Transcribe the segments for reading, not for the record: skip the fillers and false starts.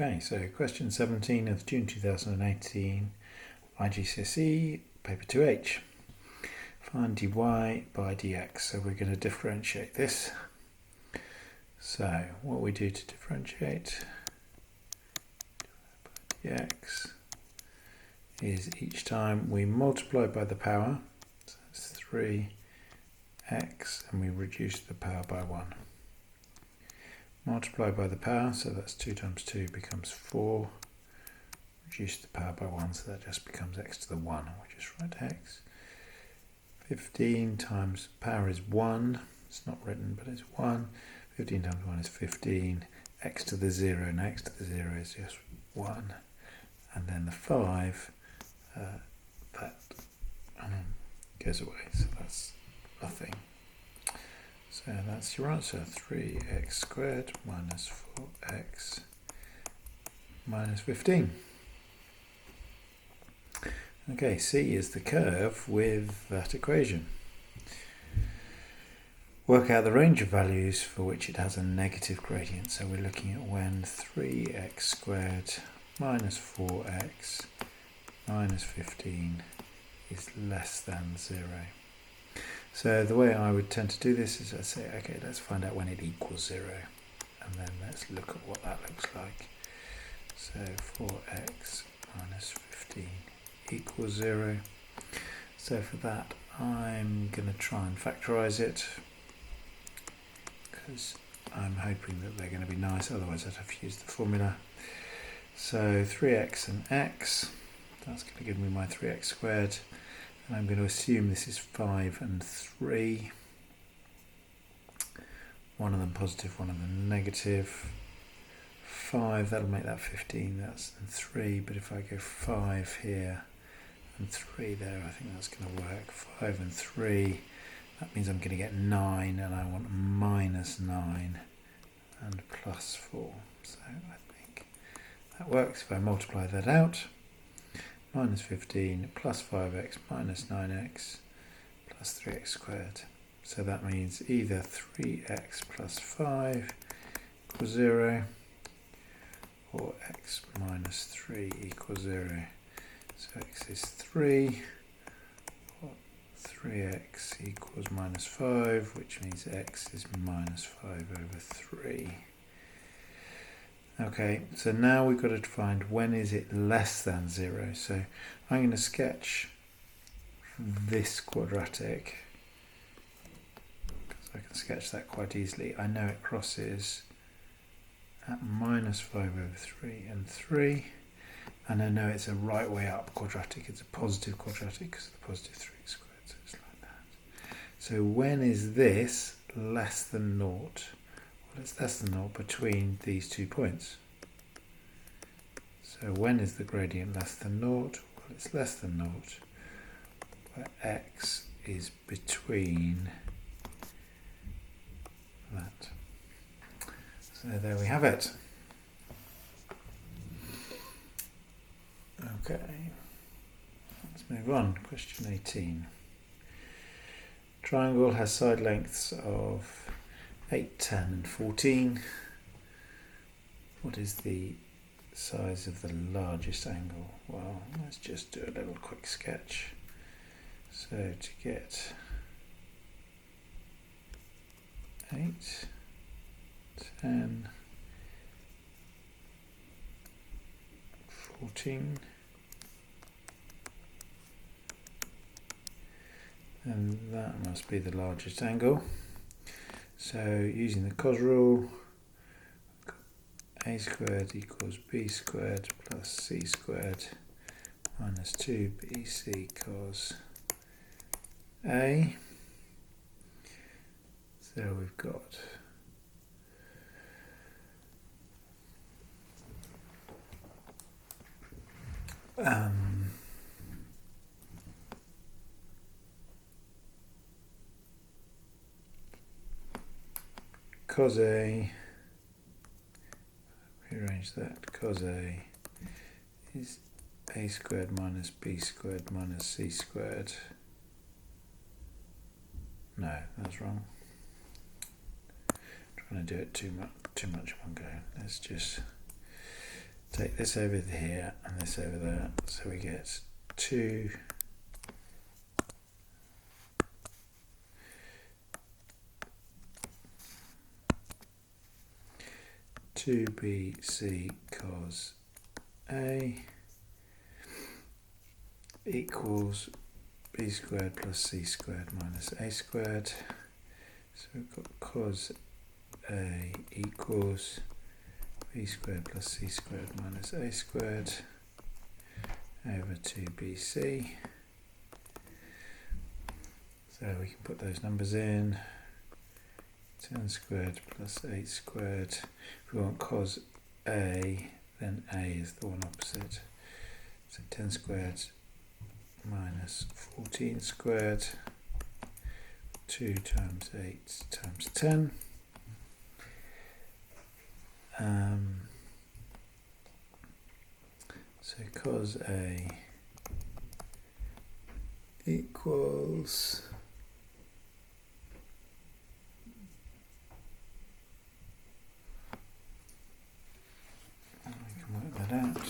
Okay, so question 17 of June 2018, iGCSE, paper 2H. Find dy by dx. So we're going to differentiate this. So what we do to differentiate dx is each time we multiply by the power, so it's 3x, and we reduce the power by 1. Multiply by the power, so that's 2 times 2 becomes 4. Reduce the power by 1, so that just becomes x to the 1. We just write x. 15 times power is 1. It's not written, but it's 1. 15 times 1 is 15. X to the 0, and x to the 0 is just 1. And then the 5, that goes away, so that's nothing. So that's your answer, 3x squared minus 4x minus 15. Okay, C is the curve with that equation. Work out the range of values for which it has a negative gradient. So we're looking at when 3x squared minus 4x minus 15 is less than 0. So the way I would tend to do this is I say, okay, let's find out when it equals 0, and then let's look at what that looks like. So 4x minus 15 equals 0. So for that, I'm going to try and factorise it, because I'm hoping that they're going to be nice, otherwise I'd have to use the formula. So 3x and x, that's going to give me my 3x squared. And I'm going to assume this is 5 and 3. One of them positive, one of them negative. 5, that'll make that 15, that's 3. But if I go 5 here and 3 there, I think that's going to work. 5 and 3, that means I'm going to get 9, and I want minus 9 and plus 4. So I think that works if I multiply that out. Minus 15 plus 5x minus 9x plus 3x squared. So that means either 3x plus 5 equals 0 or x minus 3 equals 0. So x is 3, or 3x equals minus 5, which means x is minus 5 over 3. Okay, so now we've got to find when is it less than 0. So I'm going to sketch this quadratic, because I can sketch that quite easily. I know it crosses at minus 5 over 3 and 3, and I know it's a right way up quadratic. It's a positive quadratic because of the positive 3x squared, so it's like that. So when is this less than 0? Well, it's less than 0 between these 2 points. So when is the gradient less than 0? Well, it's less than 0, where x is between that. So there we have it. Okay, let's move on. Question 18. Triangle has side lengths of 8, 10 and 14. What is the size of the largest angle? Well, let's just do a little quick sketch. So to get 8, 10, 14, and that must be the largest angle. So using the cos rule, a squared equals b squared plus c squared minus 2bc cos a. So we've got cos a, rearrange that, cos a is a squared minus b squared minus c squared. No, that's wrong. I'm trying to do it too much in one go. Let's just take this over here and this over there, so we get 2bc cos A equals b squared plus c squared minus a squared. So we've got cos A equals b squared plus c squared minus a squared over 2bc. So we can put those numbers in. 10 squared plus 8 squared. If we want cos A, then A is the one opposite. So 10 squared minus 14 squared. 2 times 8 times 10. So cos A equals we can work that out.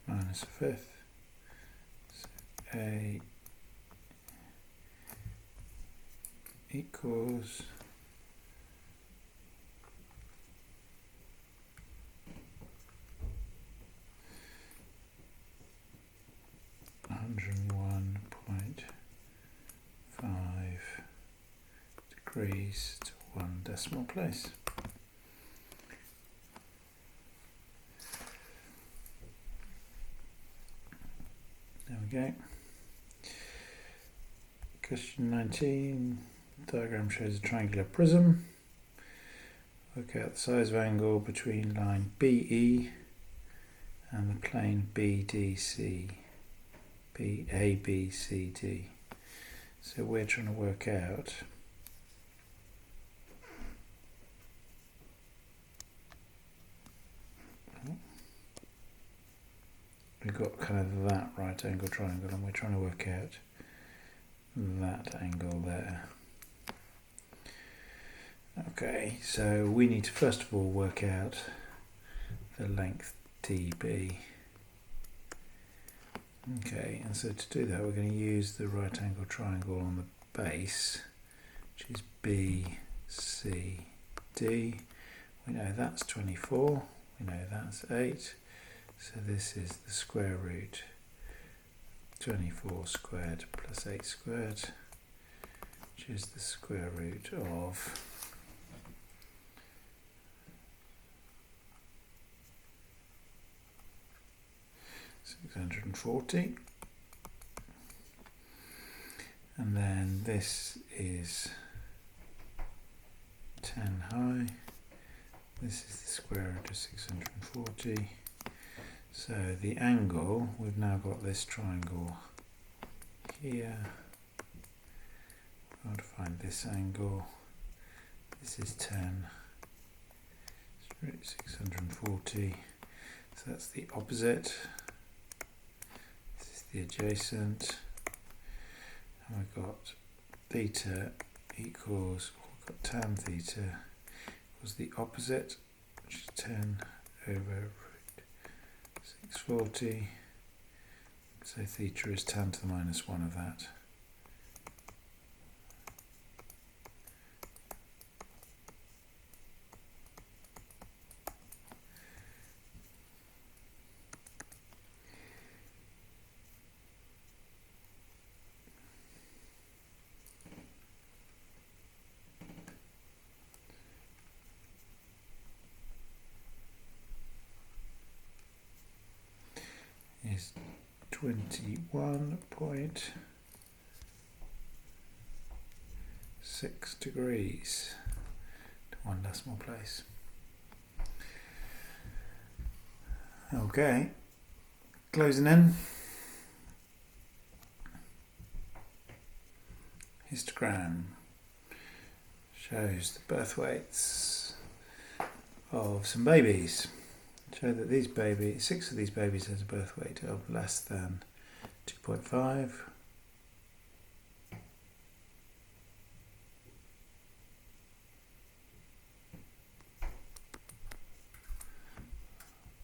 Minus a fifth. So A equals 101.5 degrees to 1 decimal place. There we go. Question 19. Diagram shows a triangular prism. Work out the size of angle between line BE and the plane BDC. ABCD. So we're trying to work out we've got kind of that right angle triangle and we're trying to work out that angle there. Okay, so we need to first of all work out the length DB. Okay, and so to do that we're going to use the right angle triangle on the base, which is BCD. We know that's 24, we know that's 8, so this is the square root 24 squared plus 8 squared, which is the square root of 640, and then this is 10 high, this is the square root of 640, so the angle, we've now got this triangle here, we've got to find this angle, this is 10, root 640, so that's the opposite. The adjacent, and we've got theta equals, we've got tan theta equals the opposite, which is 10 over root 640, so theta is tan to the minus 1 of that. Is 21.6 degrees to 1 decimal place. Okay, closing in. Histogram shows the birth weights of some babies. Show that these babies, 6 of these babies has a birth weight of less than 2.5.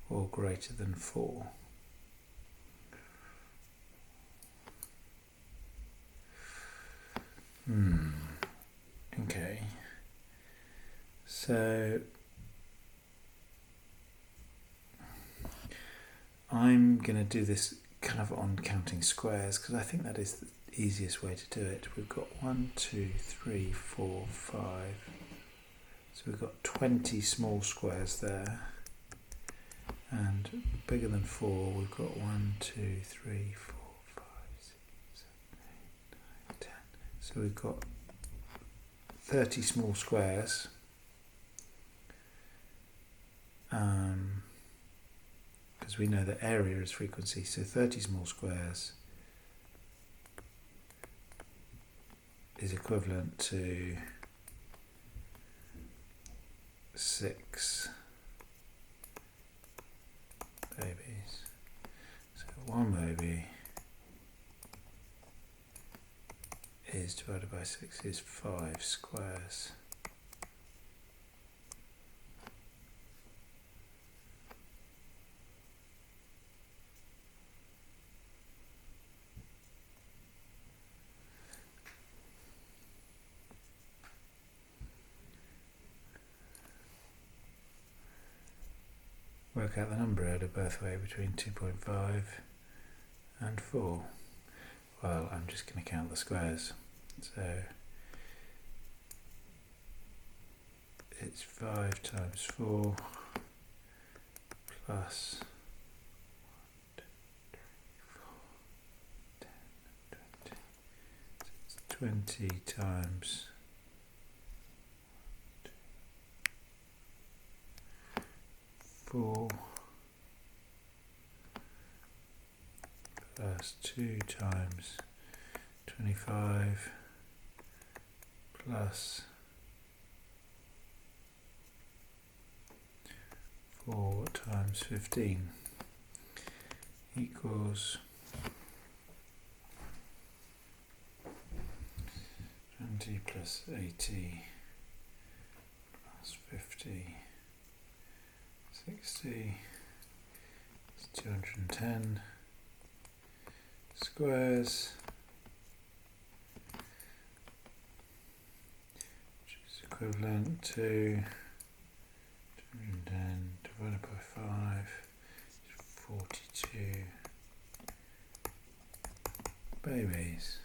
Or greater than 4. Okay. So I'm going to do this kind of on counting squares because I think that is the easiest way to do it. We've got 1, 2, 3, 4, 5. So we've got 20 small squares there. And bigger than 4, we've got 1, 2, 3, 4, 5, 6, 7, 8, 9, 10. So we've got 30 small squares. Because we know that area is frequency, so 30 small squares is equivalent to 6 babies. So one baby is divided by 6 is 5 squares. Work out the number at a birth weight between 2.5 and 4. Well, I'm just going to count the squares. So it's 5 times 4 plus 1, 2, 3, 4, 10, 20. So it's 20 times 4 plus 2 times 25 plus 4 times 15 equals 20 plus 80 plus 50 60 is 210 squares, which is equivalent to 210 divided by 5 is 42 babies.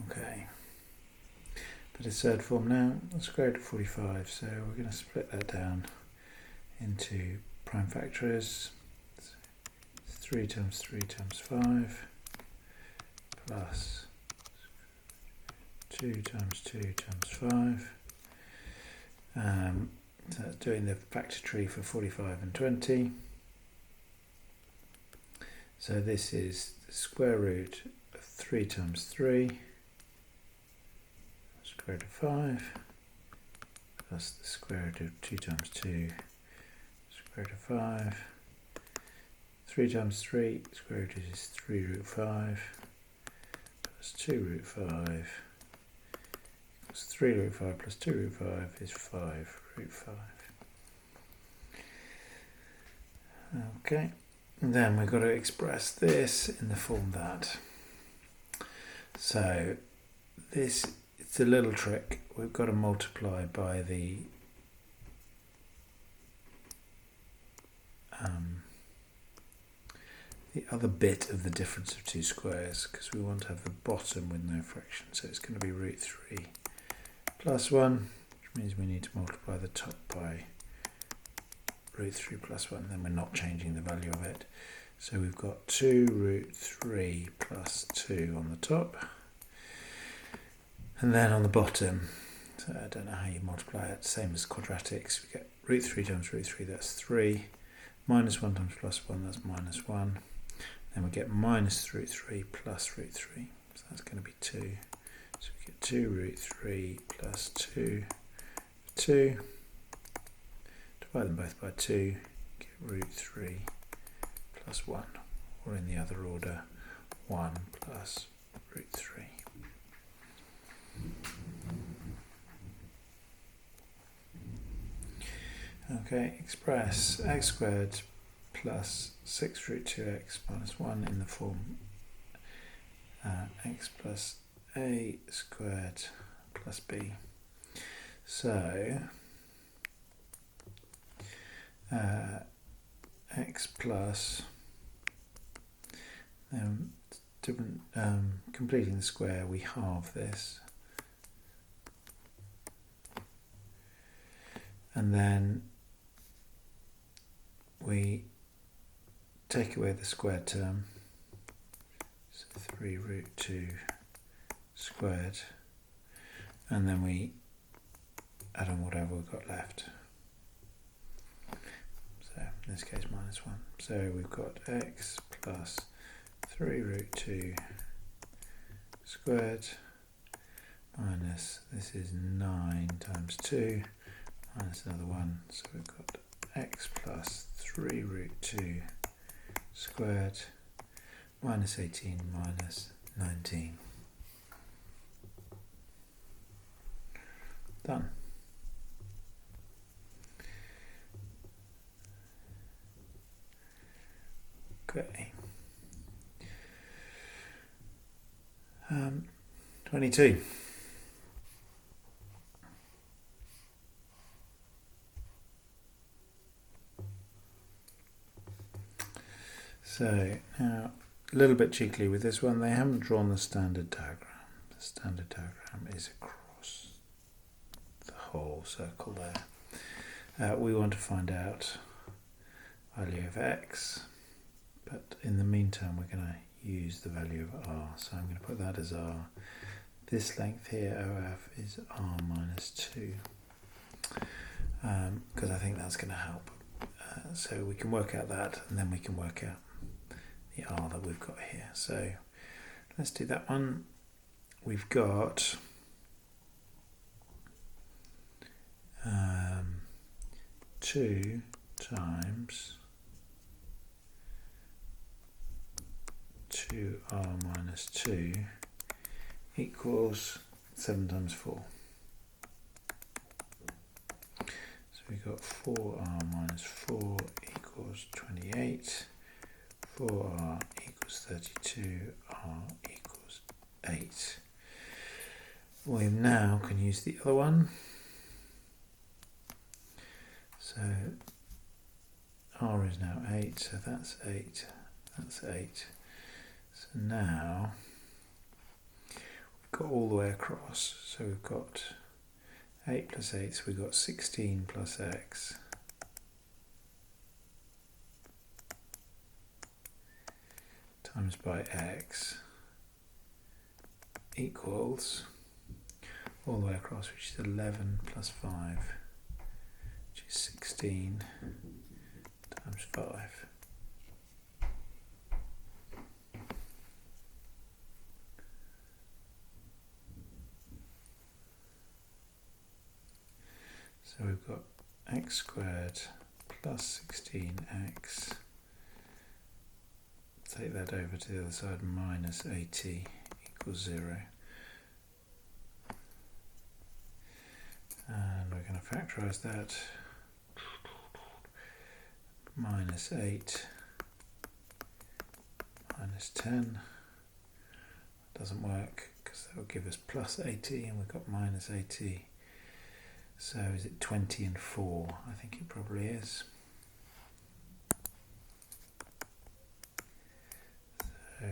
Okay, but it's third form now, the square root of 45, so we're going to split that down into prime factors. 3 times 3 times 5 plus 2 times 2 times 5. So that's doing the factor tree for 45 and 20. So this is the square root of 3 times 3. Square root of 5 plus the square root of 2 times 2 square root of 5. 3 times 3 square root is 3 root 5 plus 2 root 5 equals 3 root 5 plus 2 root 5 is 5 root 5. Okay, and then we've got to express this in the form that. So this, it's a little trick. We've got to multiply by the other bit of the difference of two squares, because we want to have the bottom with no fraction. So it's going to be root 3 plus 1, which means we need to multiply the top by root 3 plus 1, then we're not changing the value of it. So we've got 2 root 3 plus 2 on the top. And then on the bottom, so I don't know how you multiply it, same as quadratics, we get root 3 times root 3, that's 3. Minus 1 times plus 1, that's minus 1. Then we get minus root 3 plus root 3, so that's going to be 2. So we get 2 root 3 plus 2, 2. Divide them both by 2, get root 3 plus 1, or in the other order, 1 plus root 3. Okay, express x squared plus 6 root 2x minus 1 in the form x plus a squared plus b. So x plus, completing the square, we halve this, and then we take away the squared term, so 3 root 2 squared, and then we add on whatever we've got left. So in this case minus 1. So we've got x plus 3 root 2 squared minus, this is 9 times 2, minus another 1, so we've got x plus 3 root 2 squared minus 18 minus 19. Done. Okay. 22. So now, a little bit cheekily with this one, they haven't drawn the standard diagram. The standard diagram is across the whole circle there. We want to find out value of x, but in the meantime we're going to use the value of r. So I'm going to put that as r. This length here, OF, is r minus 2, because I think that's going to help. So we can work out that, and then we can work out the r that we've got here. So let's do that one. We've got 2 times 2r minus 2 equals 7 times 4. So we've got 4r minus 4 equals 28, 4r equals 32, r equals 8. We now can use the other one. So r is now 8, so that's 8, that's 8. So now we've got all the way across, so we've got 8 plus 8, so we've got 16 plus x times by x equals all the way across, which is 11 plus 5, which is 16 times 5. So we've got x squared plus 16x, take that over to the other side, minus 80 equals 0. And we're going to factorise that. Minus 8 minus 10 doesn't work because that will give us plus 80, and we've got minus 80. So is it 20 and 4? I think it probably is. So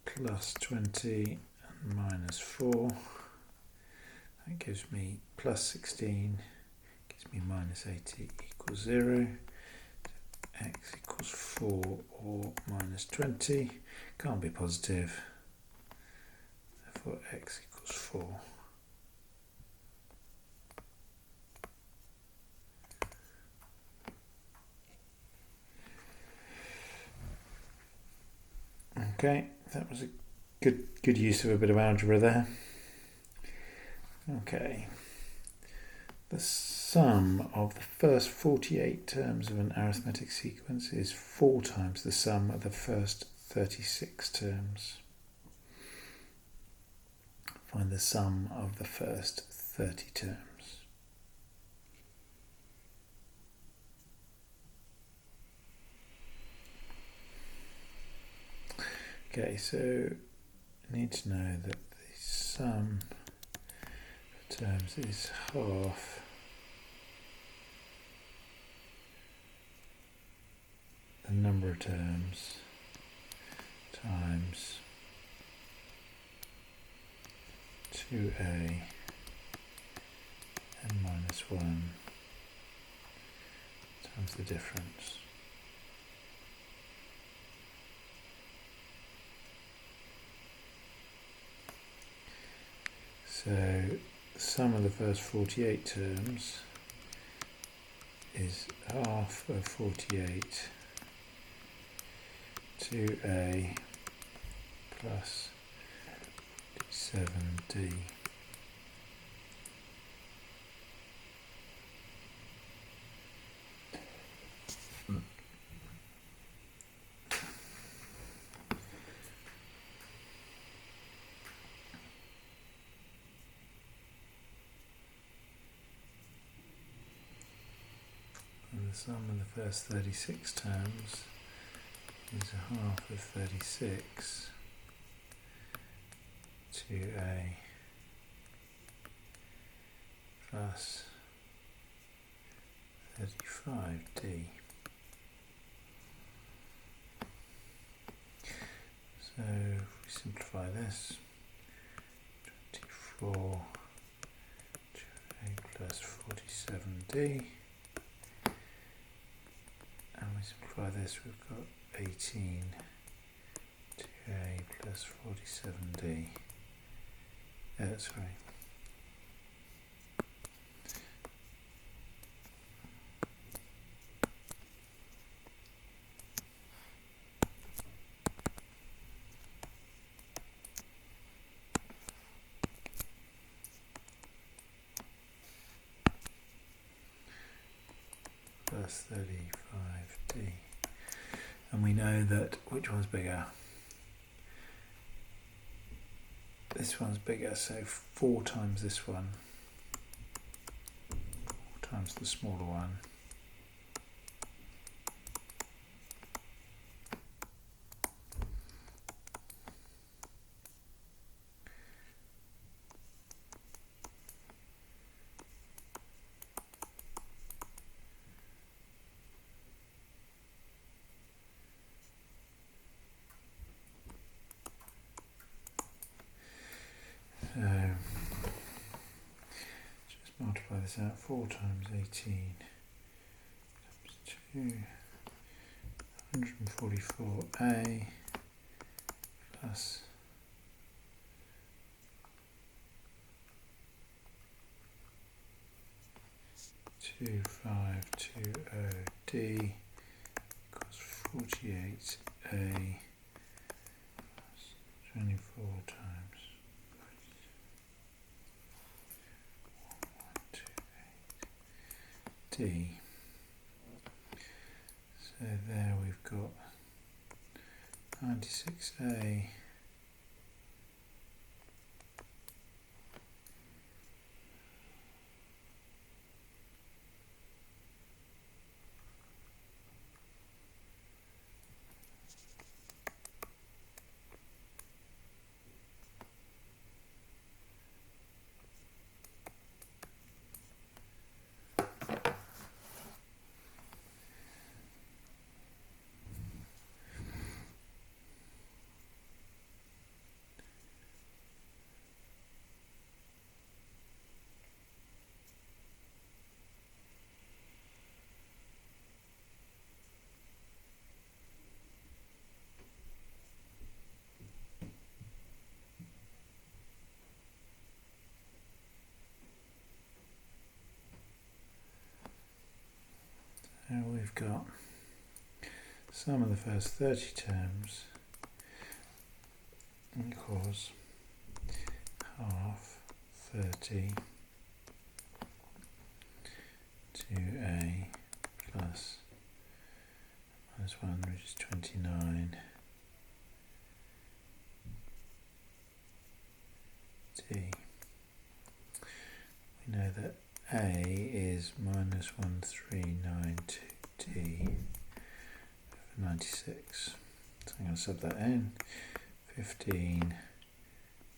plus 20 and minus 4, that gives me plus 16, gives me minus 80 equals 0. So x equals 4 or minus 20. Can't be positive. Therefore x equals 4. Okay, that was a good use of a bit of algebra there. Okay. The sum of the first 48 terms of an arithmetic sequence is 4 times the sum of the first 36 terms. Find the sum of the first 30 terms. Okay, so I need to know that the sum of terms is half the number of terms times 2a n minus 1 times the difference. So the sum of the first 48 terms is half of 48 2a plus 7d. And the sum of the first 36 terms is a half of 36 2a plus 35d. So if we simplify this, 24 2a plus 47d, and we simplify this, we've got 18 2a plus 47d. Sorry. Plus 35d. And we know that which one's bigger? This one's bigger, so 4 times this one, 4 times the smaller one. So just multiply this out, 4 times 18 times 2, 144a plus 2520d equals 48a plus 24 times 128d. So there we've got 96a we've got sum of the first 30 terms equals half 30 2a plus minus 1, which is 29 d. We know that a is minus 1392d over 96. So I'm going to sub that in. 15,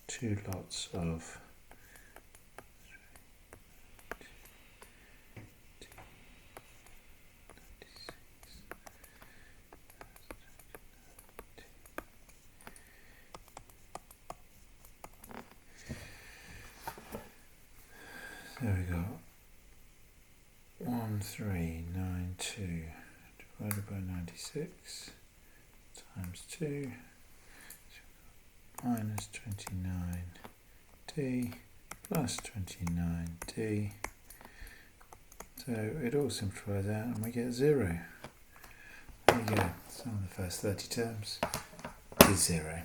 2 lots of so we got 1392 divided by 96 times 2 minus 29d plus 29d. So it all simplifies out and we get 0. There you go. Sum of the first 30 terms is 0.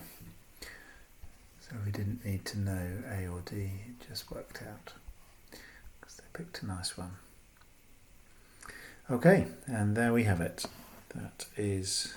So we didn't need to know A or D, it just worked out because they picked a nice one. Okay, and there we have it. That is